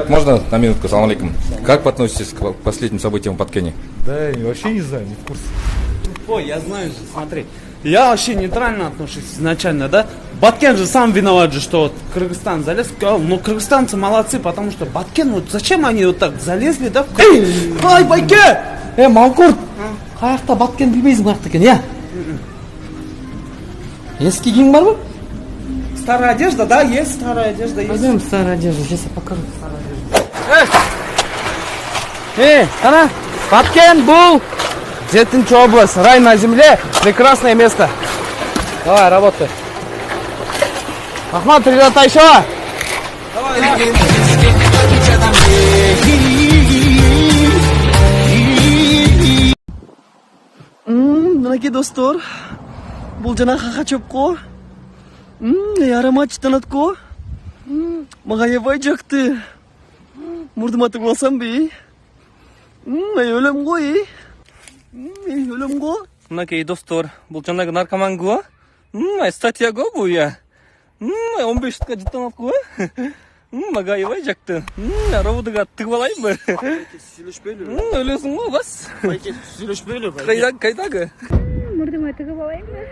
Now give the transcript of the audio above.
Можно на минутку? Салам алейкум. Как вы относитесь к последним событиям в Баткене? Да, я вообще не знаю, не в курсе. Ой, я знаю же, смотри. Я вообще нейтрально отношусь изначально, да? Баткен же сам виноват же, что вот Кыргызстан залез. Но кыргызстанцы молодцы, потому что Баткен, вот зачем они вот так залезли, да? Ай, байке! Манкурт! Каякта Баткен билбейсиң каякта экен, я? Эски кийим барбы? Старая одежда, да, есть старая одежда, есть. Пойдем старая одежда, сейчас я покажу старую одежду. Кана, Баткен бул! 7-й область, рай на земле, прекрасное место. Давай, работай. Ахмат, ребята, еще! Мынакей достор, бул жана хахачопко. Ароматчытанатко. Мага аябай жакты. Мурдума тыгып алсам бей. Өлөм ғой. Өлөм го. Мынакей достор, бул жанагы наркоман го. Статья го бу я. 15 жылга жыттанат го. Мага аябай жакты. Робудуга тыгып алайынбы? Сүйлөшпөйлү. Өлөсүң го бас. Сүйлөшпөйлү. Кайдагы? Мурдума тыгып алайынбы?